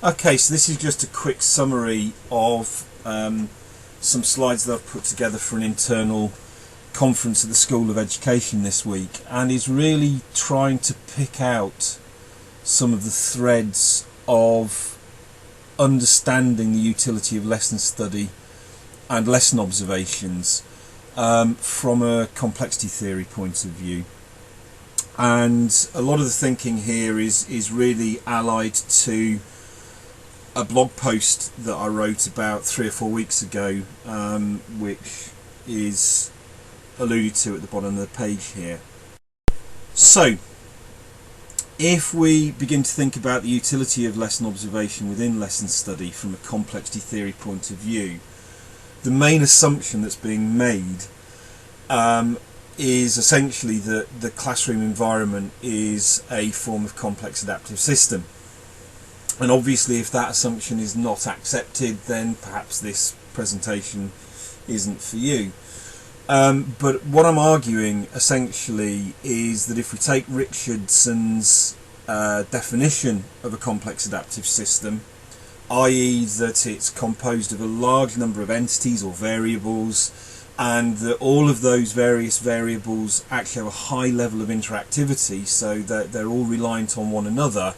Okay, so this is just a quick summary of some slides that I've put together for an internal conference at the School of Education this week, and is really trying to pick out some of the threads of understanding the utility of lesson study and lesson observations from a complexity theory point of view. And a lot of the thinking here is really allied to a blog post that I wrote about 3 or 4 weeks ago, which is alluded to at the bottom of the page here. So, if we begin to think about the utility of lesson observation within lesson study from a complexity theory point of view, the main assumption that's being made is essentially that the classroom environment is a form of complex adaptive system. And obviously, if that assumption is not accepted, then perhaps this presentation isn't for you. But what I'm arguing essentially is that if we take Richardson's definition of a complex adaptive system, i.e. that it's composed of a large number of entities or variables, and that all of those various variables actually have a high level of interactivity, so that they're all reliant on one another,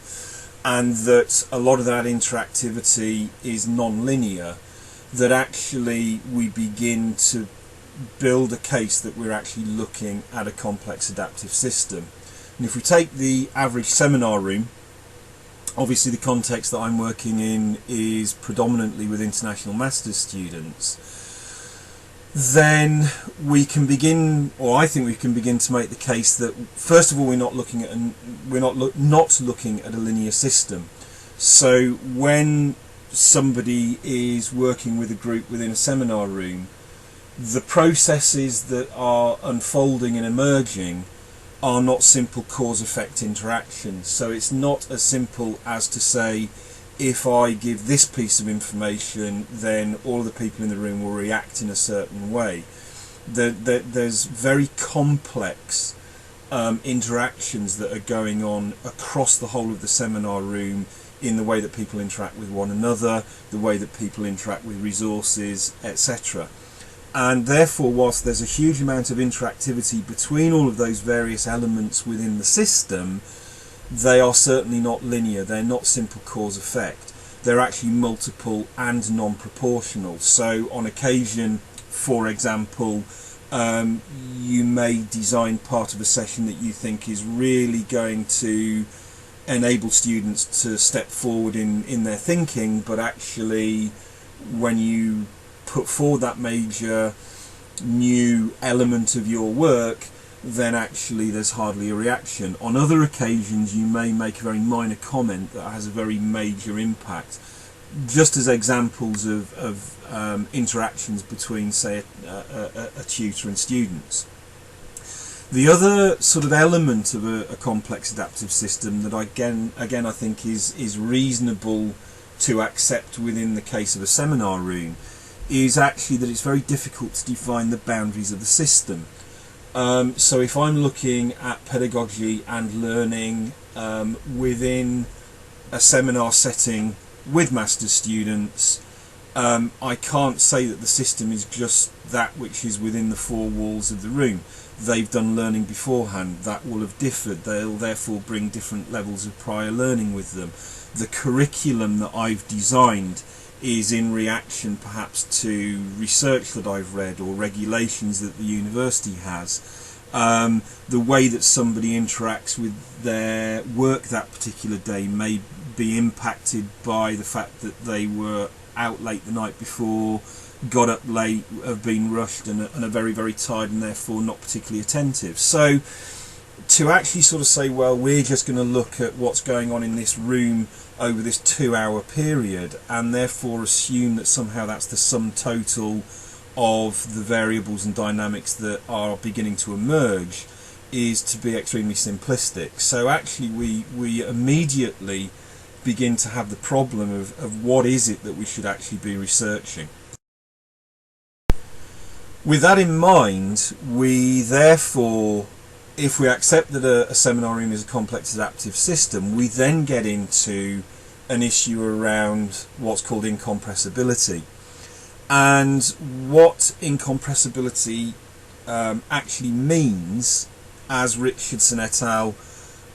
and that a lot of that interactivity is non-linear, that actually we begin to build a case that we're actually looking at a complex adaptive system. And if we take the average seminar room, obviously the context that I'm working in is predominantly with international master's students, then we can begin, or I think we can begin to make the case that first of all we're not looking at a linear system. So when somebody is working with a group within a seminar room, the processes that are unfolding and emerging are not simple cause-effect interactions. So it's not as simple as to say, if I give this piece of information, then all of the people in the room will react in a certain way. There's very complex interactions that are going on across the whole of the seminar room in the way that people interact with one another, the way that people interact with resources, etc. And therefore, whilst there's a huge amount of interactivity between all of those various elements within the system, they are certainly not linear. They're not simple cause-effect. They're actually multiple and non-proportional. So on occasion, for example, you may design part of a session that you think is really going to enable students to step forward in their thinking, but actually when you put forward that major new element of your work, then actually there's hardly a reaction. On other occasions you may make a very minor comment that has a very major impact, just as examples of interactions between, say, a tutor and students. The other sort of element of a complex adaptive system that again I think is reasonable to accept within the case of a seminar room is actually that it's very difficult to define the boundaries of the system. So if I'm looking at pedagogy and learning within a seminar setting with master's students, I can't say that the system is just that which is within the four walls of the room. They've done learning beforehand. That will have differed. They'll therefore bring different levels of prior learning with them. The curriculum that I've designed is in reaction perhaps to research that I've read or regulations that the university has. The way that somebody interacts with their work that particular day may be impacted by the fact that they were out late the night before, got up late, have been rushed and are very, very tired and therefore not particularly attentive. So to actually sort of say, well, we're just going to look at what's going on in this room over this 2-hour period and therefore assume that somehow that's the sum total of the variables and dynamics that are beginning to emerge is to be extremely simplistic. So actually we immediately begin to have the problem of what is it that we should actually be researching. With that in mind, we therefore, if we accept that a seminar room is a complex adaptive system, we then get into an issue around what's called incompressibility. And what incompressibility actually means, as Richardson et al.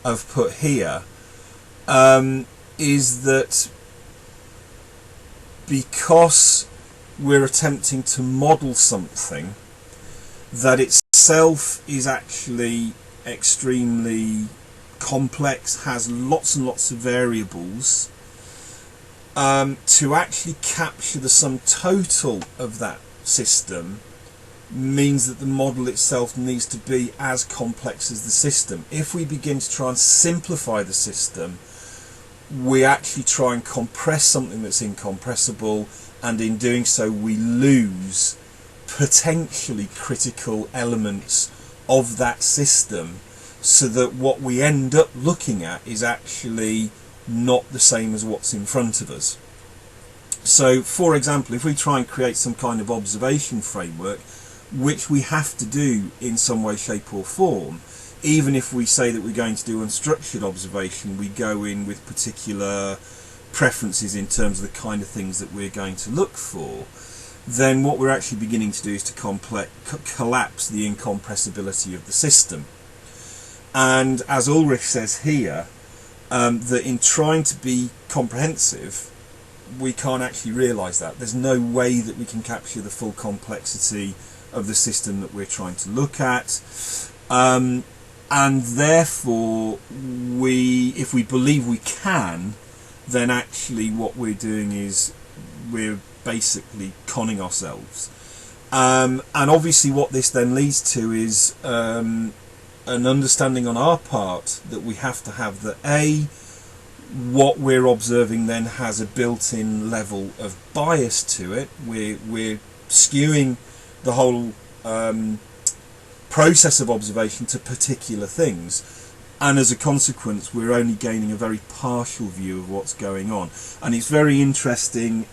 Have put here, is that because we're attempting to model something that itself is actually extremely complex, has lots and lots of variables, to actually capture the sum total of that system means that the model itself needs to be as complex as the system. If we begin to try and simplify the system, we actually try and compress something that's incompressible, and in doing so we lose potentially critical elements of that system, so that what we end up looking at is actually not the same as what's in front of us. So, for example, if we try and create some kind of observation framework, which we have to do in some way, shape or form, even if we say that we're going to do unstructured observation, we go in with particular preferences in terms of the kind of things that we're going to look for, then what we're actually beginning to do is to collapse the incompressibility of the system. And as Ulrich says here, that in trying to be comprehensive, we can't actually realise that. There's no way that we can capture the full complexity of the system that we're trying to look at. And therefore, if we believe we can, then actually what we're doing is we're basically conning ourselves. And obviously what this then leads to is an understanding on our part that we have to have that what we're observing then has a built-in level of bias to it. We're skewing the whole process of observation to particular things, and as a consequence we're only gaining a very partial view of what's going on. And it's very interesting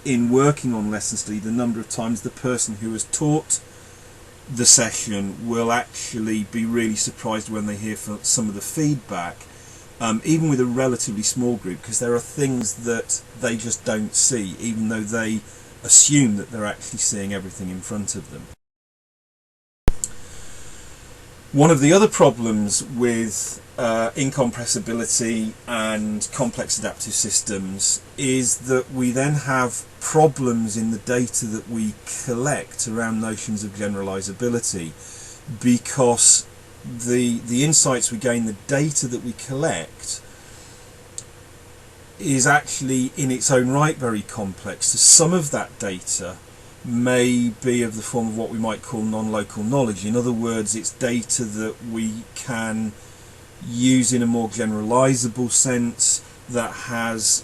in working on lesson study the number of times the person who has taught the session will actually be really surprised when they hear some of the feedback, even with a relatively small group, because there are things that they just don't see, even though they assume that they're actually seeing everything in front of them. One of the other problems with incompressibility and complex adaptive systems is that we then have problems in the data that we collect around notions of generalizability, because the insights we gain, the data that we collect, is actually in its own right very complex. So some of that data may be of the form of what we might call non-local knowledge. In other words, it's data that we can use in a more generalizable sense, that has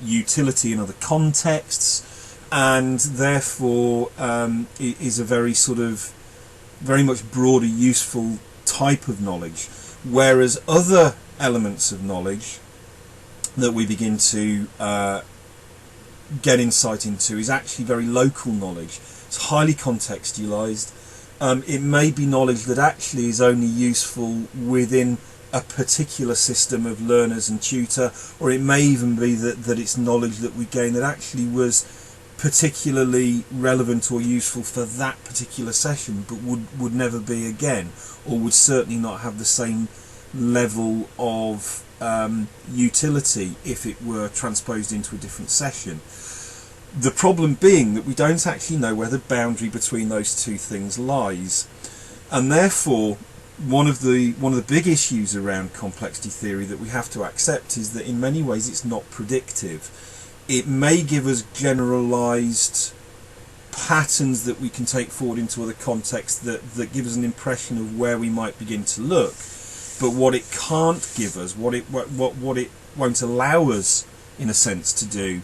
utility in other contexts, and therefore is a very much broader, useful type of knowledge. Whereas other elements of knowledge that we begin to get insight into is actually very local knowledge. It's highly contextualized. It may be knowledge that actually is only useful within a particular system of learners and tutor, or it may even be that it's knowledge that we gain that actually was particularly relevant or useful for that particular session, but would never be again, or would certainly not have the same level of utility if it were transposed into a different session. The problem being that we don't actually know where the boundary between those two things lies, and therefore one of the big issues around complexity theory that we have to accept is that in many ways it's not predictive. It may give us generalized patterns that we can take forward into other contexts that give us an impression of where we might begin to look, but what it can't give us, what it won't allow us in a sense to do,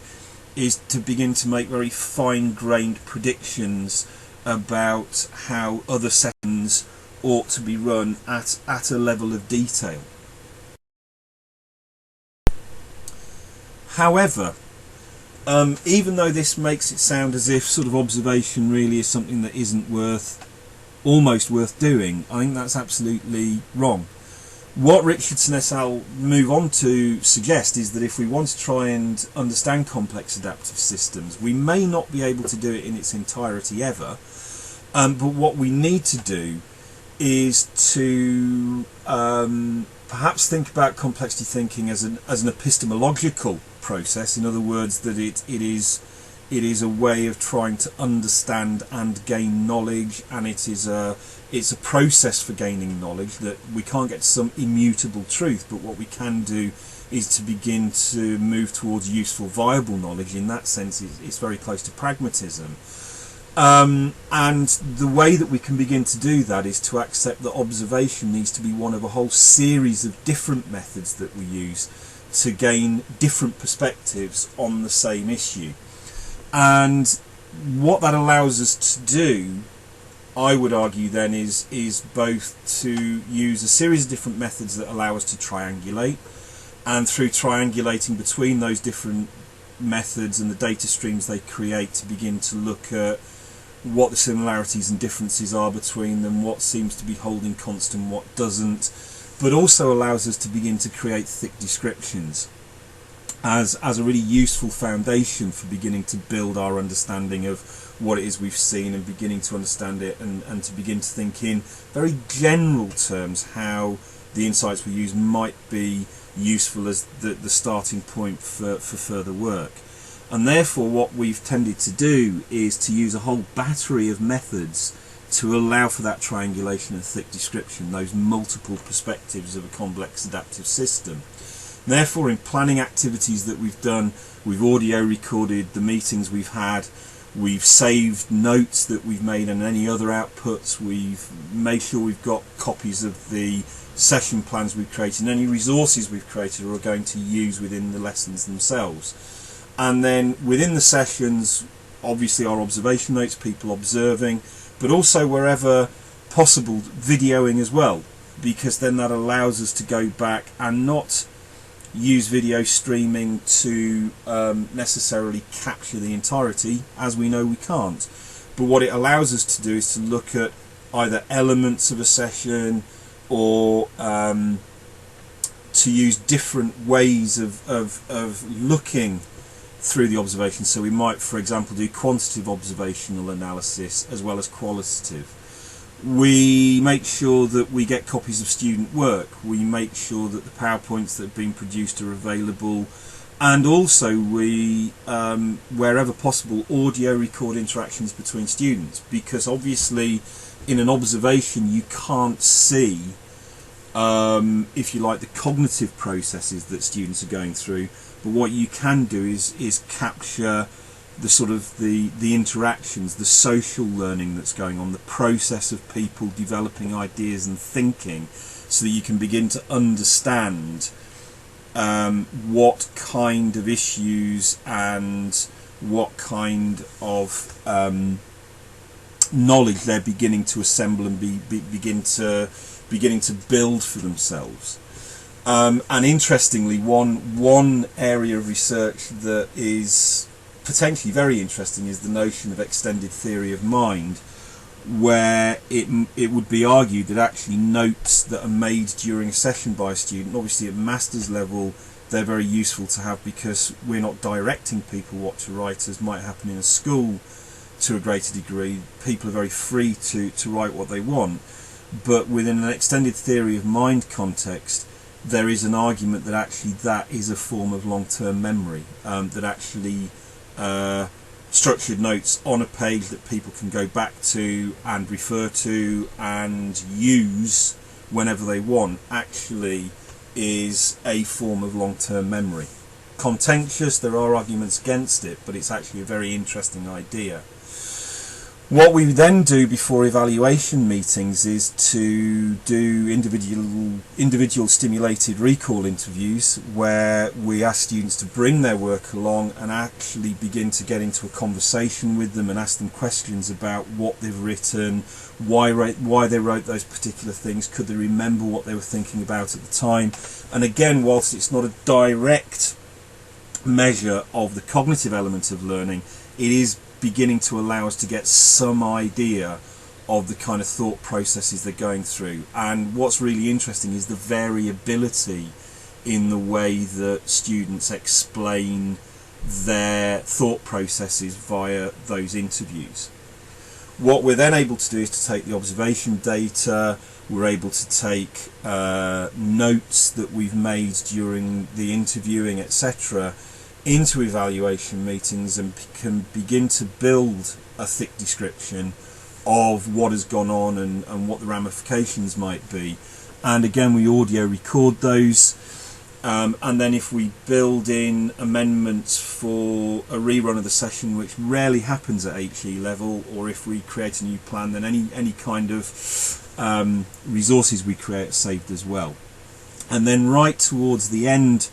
is to begin to make very fine-grained predictions about how other sessions ought to be run at a level of detail. However, even though this makes it sound as if sort of observation really is something that isn't almost worth doing, I think that's absolutely wrong. What Richardson et al. Move on to suggest is that if we want to try and understand complex adaptive systems, we may not be able to do it in its entirety ever, but what we need to do is to perhaps think about complexity thinking as an epistemological process. In other words, that it is a way of trying to understand and gain knowledge, and it's a process for gaining knowledge, that we can't get to some immutable truth, but what we can do is to begin to move towards useful, viable knowledge. In that sense, it's very close to pragmatism. And the way that we can begin to do that is to accept that observation needs to be one of a whole series of different methods that we use to gain different perspectives on the same issue. And what that allows us to do, I would argue then, is both to use a series of different methods that allow us to triangulate, and through triangulating between those different methods and the data streams they create, to begin to look at what the similarities and differences are between them, what seems to be holding constant, what doesn't, but also allows us to begin to create thick descriptions as a really useful foundation for beginning to build our understanding of what it is we've seen, and beginning to understand it, and to begin to think in very general terms how the insights we use might be useful as the starting point for further work. And therefore what we've tended to do is to use a whole battery of methods to allow for that triangulation and thick description, those multiple perspectives of a complex adaptive system. Therefore, in planning activities that we've done, we've audio recorded the meetings we've had, we've saved notes that we've made and any other outputs, we've made sure we've got copies of the session plans we've created and any resources we've created or are going to use within the lessons themselves. And then within the sessions, obviously our observation notes, people observing, but also wherever possible videoing as well, because then that allows us to go back and not use video streaming to necessarily capture the entirety, as we know we can't. But what it allows us to do is to look at either elements of a session, or to use different ways of looking through the observation. So we might, for example, do quantitative observational analysis as well as qualitative. We make sure that we get copies of student work. We make sure that the PowerPoints that have been produced are available, and also we, wherever possible, audio record interactions between students, because obviously in an observation you can't see, if you like, the cognitive processes that students are going through, but what you can do is capture the sort of the interactions, the social learning that's going on, the process of people developing ideas and thinking, so that you can begin to understand what kind of issues and what kind of knowledge they're beginning to assemble and beginning to build for themselves. And interestingly, one area of research that is potentially very interesting is the notion of extended theory of mind, where it would be argued that actually notes that are made during a session by a student, obviously at master's level they're very useful to have, because we're not directing people what to write, as might happen in a school to a greater degree. People are very free to write what they want, but within an extended theory of mind context there is an argument that actually that is a form of long-term memory, that actually structured notes on a page that people can go back to and refer to and use whenever they want actually is a form of long-term memory. Contentious, there are arguments against it, but it's actually a very interesting idea. What we then do before evaluation meetings is to do individual stimulated recall interviews, where we ask students to bring their work along and actually begin to get into a conversation with them and ask them questions about what they've written, why they wrote those particular things, could they remember what they were thinking about at the time. And again, whilst it's not a direct measure of the cognitive element of learning, it is beginning to allow us to get some idea of the kind of thought processes they're going through. And what's really interesting is the variability in the way that students explain their thought processes via those interviews. What we're then able to do is to take the observation data, we're able to take notes that we've made during the interviewing, etc., into evaluation meetings, and can begin to build a thick description of what has gone on and what the ramifications might be. And again, we audio record those, and then if we build in amendments for a rerun of the session, which rarely happens at HE level, or if we create a new plan, then any kind of resources we create are saved as well. And then right towards the end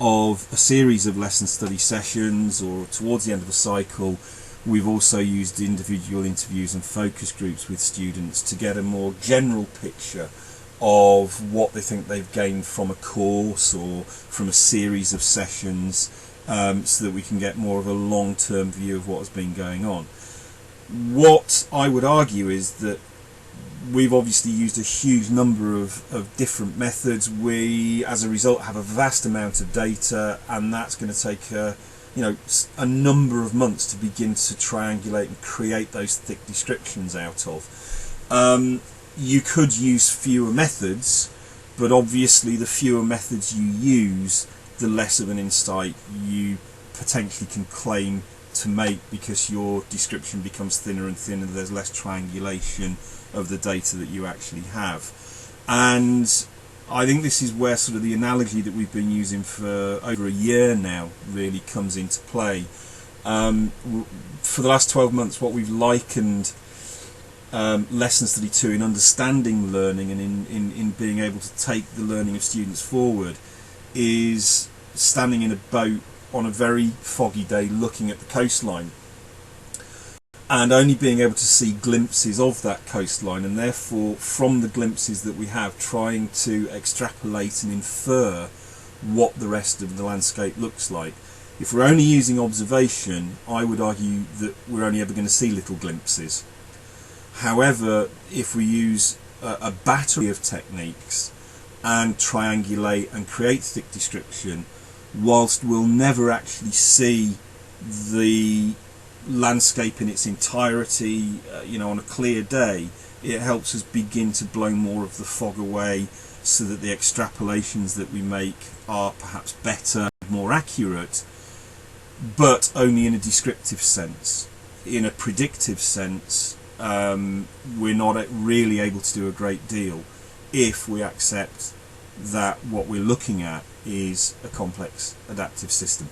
of a series of lesson study sessions, or towards the end of a cycle, we've also used individual interviews and focus groups with students to get a more general picture of what they think they've gained from a course or from a series of sessions, so that we can get more of a long-term view of what has been going on. What I would argue is that we've obviously used a huge number of different methods. We, as a result, have a vast amount of data, and that's going to take a number of months to begin to triangulate and create those thick descriptions out of. You could use fewer methods, but obviously the fewer methods you use, the less of an insight you potentially can claim to make, because your description becomes thinner and thinner, there's less triangulation of the data that you actually have. And I think this is where sort of the analogy that we've been using for over a year now really comes into play. For the last 12 months, what we've likened lesson study to in understanding learning and in being able to take the learning of students forward is standing in a boat on a very foggy day looking at the coastline, and only being able to see glimpses of that coastline, and therefore from the glimpses that we have trying to extrapolate and infer what the rest of the landscape looks like. If we're only using observation, I would argue that we're only ever going to see little glimpses. However, if we use a battery of techniques and triangulate and create thick description, whilst we'll never actually see the landscape in its entirety, on a clear day, it helps us begin to blow more of the fog away, so that the extrapolations that we make are perhaps better, more accurate, but only in a descriptive sense. In a predictive sense, we're not really able to do a great deal if we accept that what we're looking at is a complex adaptive system.